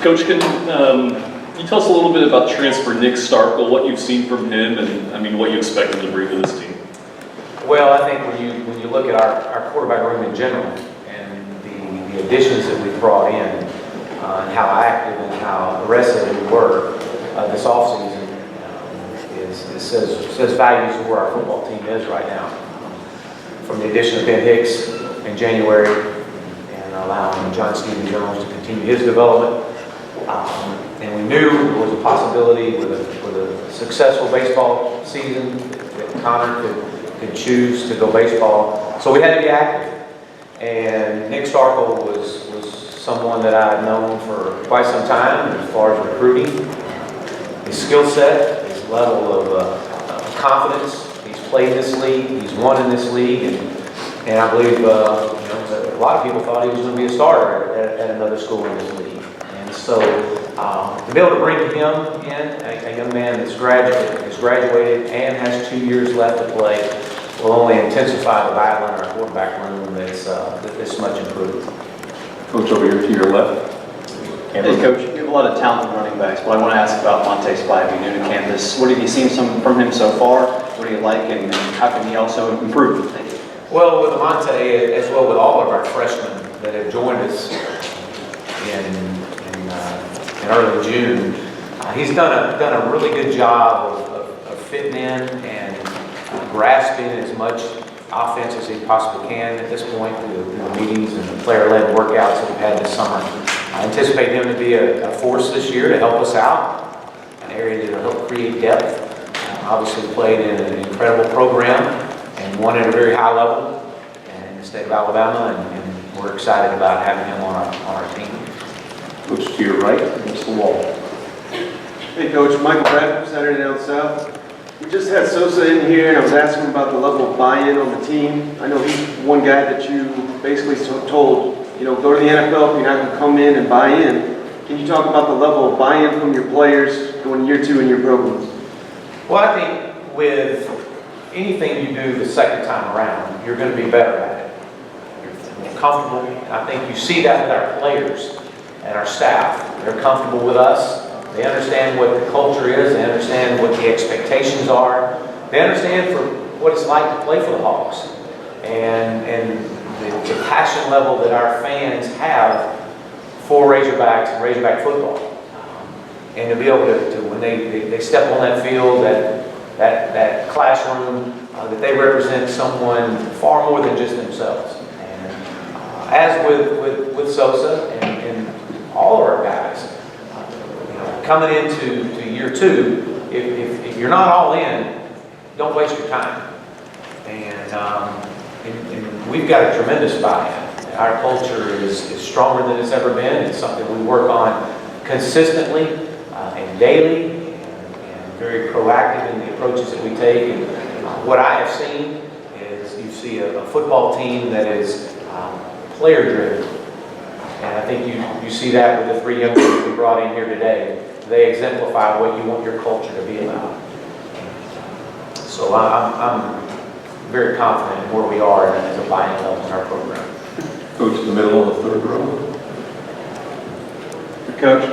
Coach, can you tell us a little bit about transfer Nick Starkel, what you've seen from him, and what you expect him to bring to this team? Well, I think when you look at our quarterback room in general and the additions that we've brought in and how active and how aggressive we were this offseason says values of where our football team is right now. From the addition of Ben Hicks in January and allowing John Stephen Jones to continue his development. And we knew there was a possibility with a successful baseball season that Connor could choose to go baseball. So we had to be active. And Nick Starkel was someone that I had known for quite some time as far as recruiting. His skill set, his level of confidence. He's played in this league. He's won in this league. And I believe a lot of people thought he was going to be a starter at another school in this league. And so to be able to bring him in, a young man that's graduated and has 2 years left to play, will only intensify the battle in our quarterback room that's much improved. Coach, over here to your left. Hey, Coach, you have a lot of talented running backs, but I want to ask about Montee Spivey, new to campus. What have you seen from him so far? What do you like, and how can he also improve? Thank you. Well, with Montee, as well with all of our freshmen that have joined us in early June, he's done a really good job of fitting in and grasping as much offense as he possibly can at this point through the meetings and the player-led workouts that we've had this summer. I anticipate him to be a force this year to help us out, an area that will help create depth. Obviously played in an incredible program and won at a very high level in the state of Alabama, and we're excited about having him on our team. Coach, to your right, Mr. Wall. Hey Coach, Michael Bradford, Saturday Down South. We just had Sosa in here and I was asking him about the level of buy-in on the team. I know he's one guy that you basically told, go to the NFL if you're not going to come in and buy in. Can you talk about the level of buy-in from your players going year 2 in your program? Well, I think with anything you do the second time around, you're going to be better at it. You're more comfortable. I think you see that with our players and our staff. They're comfortable with us. They understand what the culture is. They understand what the expectations are. They understand for what it's like to play for the Hawks. And the passion level that our fans have for Razorbacks and Razorback football. And to be able to when they step on that field, that classroom, that they represent someone far more than just themselves. And as with Sosa and all of our guys, coming into year 2, if you're not all in, don't waste your time. And we've got a tremendous buy-in. Our culture is stronger than it's ever been. It's something we work on consistently and daily, and very proactive in the approaches that we take. And what I have seen is you see a football team that is player-driven. And I think you see that with the 3 young men we brought in here today. They exemplify what you want your culture to be about. So I'm very confident in where we are as a buy-in level in our program. Coach, in the middle of the 3rd row. Coach,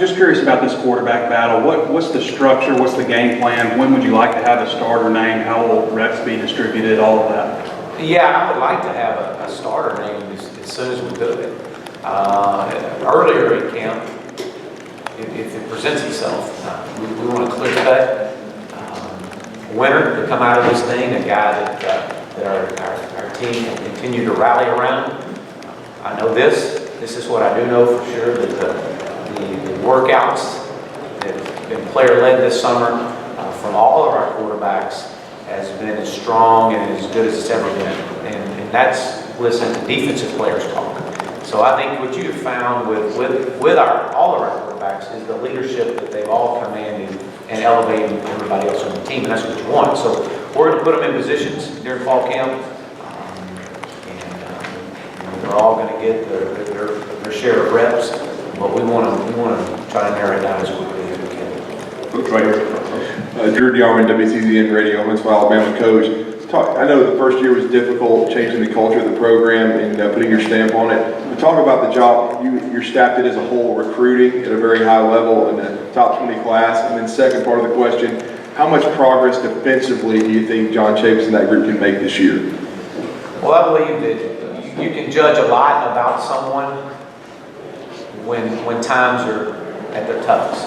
just curious about this quarterback battle. What's the structure? What's the game plan? When would you like to have a starter name? How will reps be distributed? All of that. Yeah, I would like to have a starter name as soon as we could. Earlier in camp, if it presents itself, we want a clear-cut winner to come out of this thing, a guy that our team can continue to rally around. I know this is what I do know for sure, that the workouts that have been player-led this summer from all of our quarterbacks has been as strong and as good as it's ever been. And that's listening to defensive players talk. So I think what you have found with all of our quarterbacks is the leadership that they've all come in and elevating everybody else on the team, and that's what you want. So we're going to put them in positions during fall camp, and they're all going to get their share of reps, but we want to try to narrow it down as quickly as we can. Coach, right here. Drew DeArmond, WCZN Radio, Huntsville, Alabama coach. I know the first year was difficult, changing the culture of the program and putting your stamp on it. But talk about the job your staff did as a whole, recruiting at a very high level in the top 20 class. And then second part of the question, how much progress defensively do you think John Chavis and that group can make this year? Well, I believe that you can judge a lot about someone when times are at their toughest.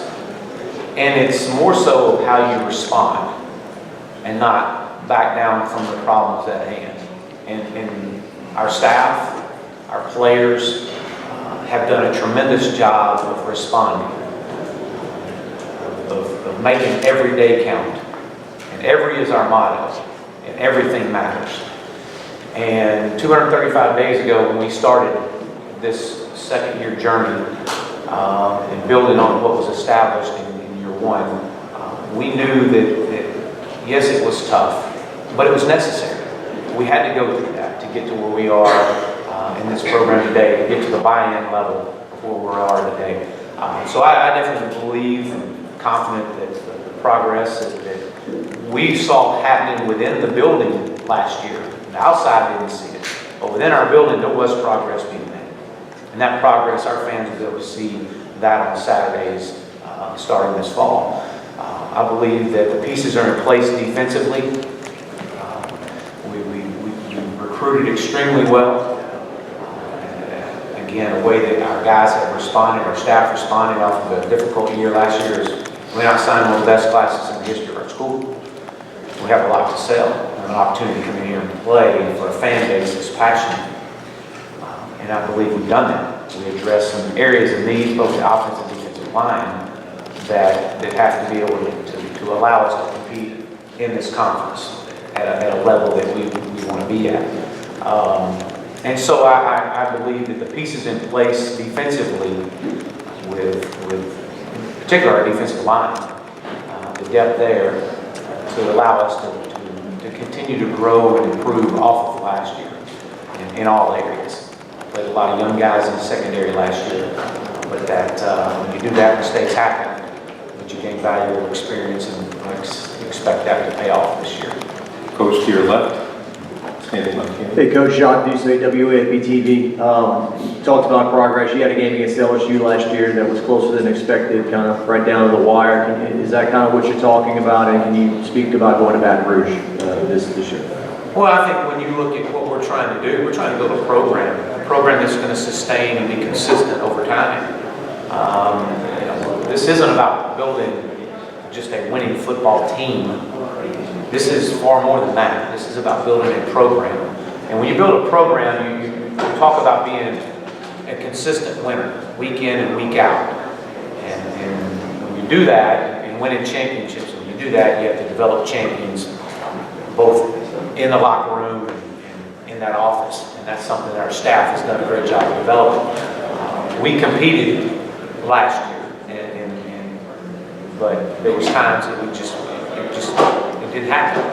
And it's more so how you respond and not back down from the problems at hand. And our staff, our players have done a tremendous job of responding, of making every day count. And every is our motto, and everything matters. And 235 days ago when we started this second year journey and building on what was established in year one, we knew that yes, it was tough, but it was necessary. We had to go through that to get to where we are in this program today, to get to the buy-in level of where we are today. So I definitely believe and confident that the progress that we saw happening within the building last year, the outside didn't see it, but within our building there was progress being made. And that progress, our fans will be able to see that on Saturdays starting this fall. I believe that the pieces are in place defensively. We recruited extremely well. Again, a way that our guys have responded, our staff responded off of a difficult year last year is we now signed one of the best classes in the history of our school. We have a lot to sell. We have an opportunity to come in here and play for a fan base that's passionate. And I believe we've done that. We addressed some areas of need, both the offensive and defensive line, that have to be able to allow us to compete in this conference at a level that we want to be at. And so I believe that the pieces in place defensively, with in particular our defensive line, the depth there, to allow us to continue to grow and improve off of last year in all areas. Played a lot of young guys in the secondary last year, but that when you do that, mistakes happen. But you gain valuable experience, and I expect that to pay off this year. Coach to your left, standing left hand. Hey, Coach, Jacques Doucet, WAFB TV. You talked about progress. You had a game against LSU last year that was closer than expected, kind of right down to the wire. Is that kind of what you're talking about? And can you speak about going to Baton Rouge this year? Well, I think when you look at what we're trying to do, we're trying to build a program that's going to sustain and be consistent over time. This isn't about building just a winning football team. This is far more than that. This is about building a program. And when you build a program, you talk about being a consistent winner, week in and week out. And when you do that, and winning championships, when you do that, you have to develop champions, both in the locker room and in that office. And that's something that our staff has done a great job of developing. We competed last year, but there was times that it didn't happen.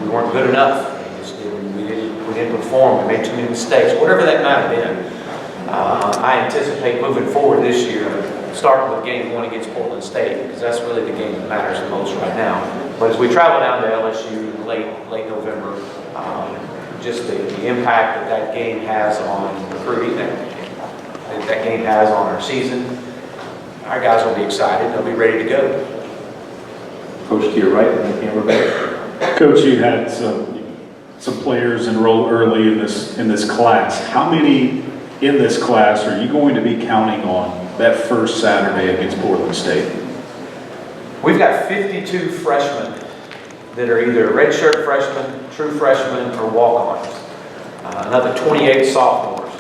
We weren't good enough. We didn't perform. We made too many mistakes. Whatever that might have been, I anticipate moving forward this year, starting with game one against Portland State, because that's really the game that matters the most right now. But as we travel down to LSU in late November, just the impact that game has on recruiting, that game has on our season, our guys will be excited. They'll be ready to go. Coach to your right, and the camera back. Coach, you had some players enroll early in this class. How many in this class are you going to be counting on that first Saturday against Portland State? We've got 52 freshmen that are either redshirt freshmen, true freshmen, or walk-ons. Another 28 sophomores.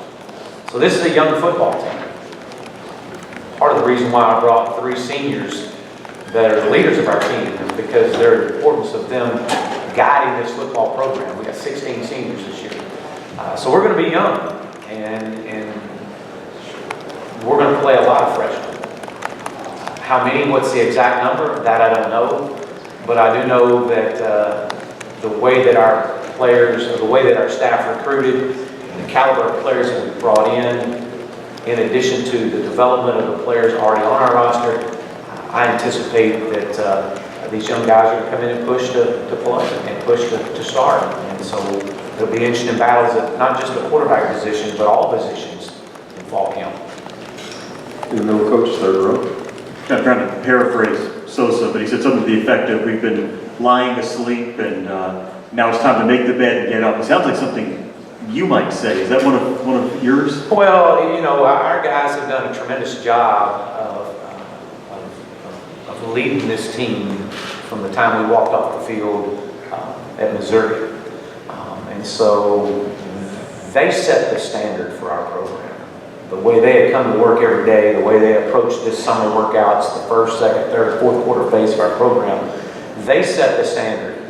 So this is a young football team. Part of the reason why I brought 3 seniors that are the leaders of our team is because there's the importance of them guiding this football program. We got 16 seniors this year. So we're going to be young, and we're going to play a lot of freshmen. How many, what's the exact number, that I don't know. But I do know that the way that our players, or the way that our staff recruited, and the caliber of players that we brought in addition to the development of the players already on our roster, I anticipate that these young guys are going to come in and push to play and push to start. And so there'll be interesting battles at not just the quarterback position, but all positions in fall camp. In the middle, coach, third row. I'm trying to paraphrase Sosa, but he said something to the effect of, we've been lying asleep and now it's time to make the bed and get up. It sounds like something you might say. Is that one of yours? Well, you know, our guys have done a tremendous job of leading this team from the time we walked off the field at Missouri. And so they set the standard for our program. The way they had come to work every day, the way they approached this summer workouts, the first, second, third, fourth quarter phase of our program, they set the standard.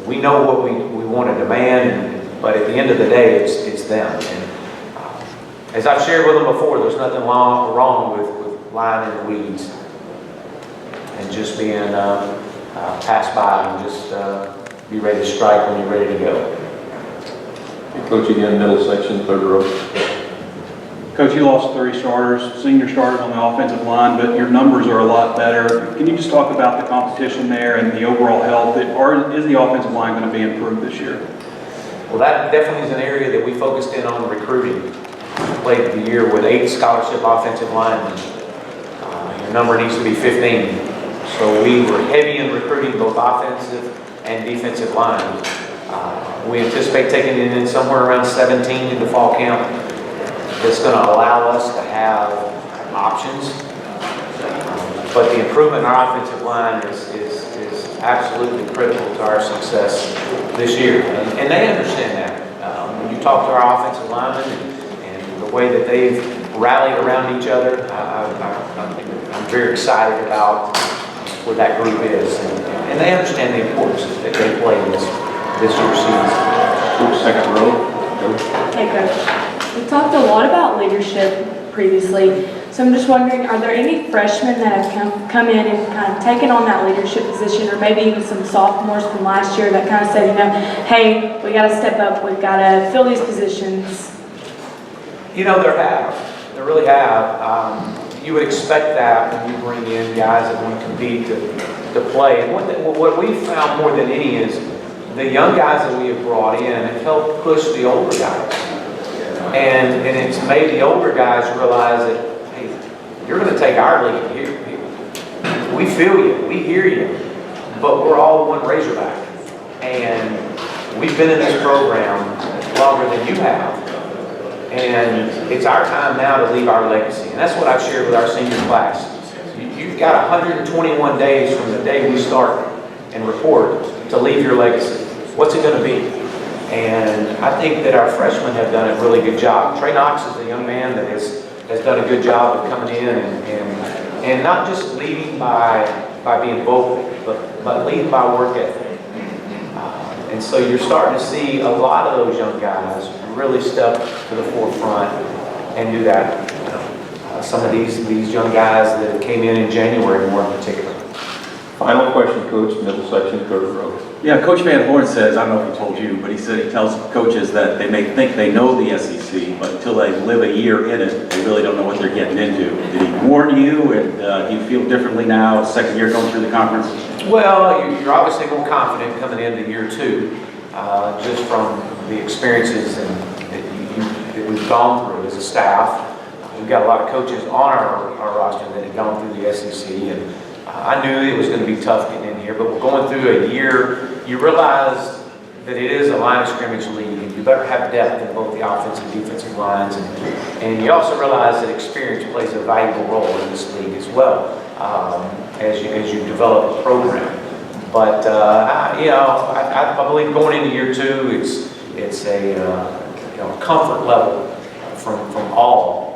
We know what we want to demand, but at the end of the day, it's them. And as I've shared with them before, there's nothing wrong with lying in the weeds and just being passed by and just be ready to strike when you're ready to go. Coach, again, middle section, third row. Coach, you lost 3 starters, senior starters on the offensive line, but your numbers are a lot better. Can you just talk about the competition there and the overall health? Or is the offensive line going to be improved this year? Well, that definitely is an area that we focused in on recruiting. We played the year with 8 scholarship offensive linemen. Your number needs to be 15. So we were heavy in recruiting both offensive and defensive line. We anticipate taking it in somewhere around 17 into fall camp. That's going to allow us to have options. But the improvement in our offensive line is absolutely critical to our success this year. And they understand that. When you talk to our offensive linemen and the way that they've rallied around each other, I'm very excited about where that group is. And they understand the importance that they play in this year's season. Second row. Hey, Coach. We talked a lot about leadership previously, so I'm just wondering, are there any freshmen that have come in and kind of taken on that leadership position, or maybe even some sophomores from last year that kind of said, you know, hey, we got to step up, we've got to fill these positions? You know, there really have. You would expect that when you bring in guys that want to compete to play. And what we found more than any is the young guys that we have brought in have helped push the older guys. And it's made the older guys realize that, hey, you're going to take our lead here. We feel you, we hear you, but we're all one Razorback. And we've been in this program longer than you have. And it's our time now to leave our legacy. And that's what I've shared with our senior class. You've got 121 days from the day we start and report to leave your legacy. What's it going to be? And I think that our freshmen have done a really good job. Trey Knox is a young man that has done a good job of coming in and not just leading by being vocal, but leading by work ethic. And so you're starting to see a lot of those young guys really step to the forefront and do that. Some of these young guys that came in January more in particular. Final question, Coach, middle section, third row. Yeah, Coach Van Horn says, I don't know if he told you, but he said he tells coaches that they may think they know the SEC, but until they live a year in it, they really don't know what they're getting into. Did he warn you, and do you feel differently now, second year going through the conference? Well, you're obviously more confident coming into year 2, just from the experiences that we've gone through as a staff. We've got a lot of coaches on our roster that have gone through the SEC, and I knew it was going to be tough getting in here, but we're going through a year. You realize that it is a line of scrimmage league, and you better have depth in both the offensive and defensive lines. And you also realize that experience plays a valuable role in this league as well, as you develop a program. But I believe going into year 2, it's a comfort level from all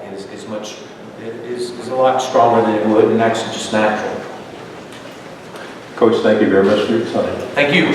is a lot stronger than it would, and that's just natural. Coach, thank you very much for your time. Thank you.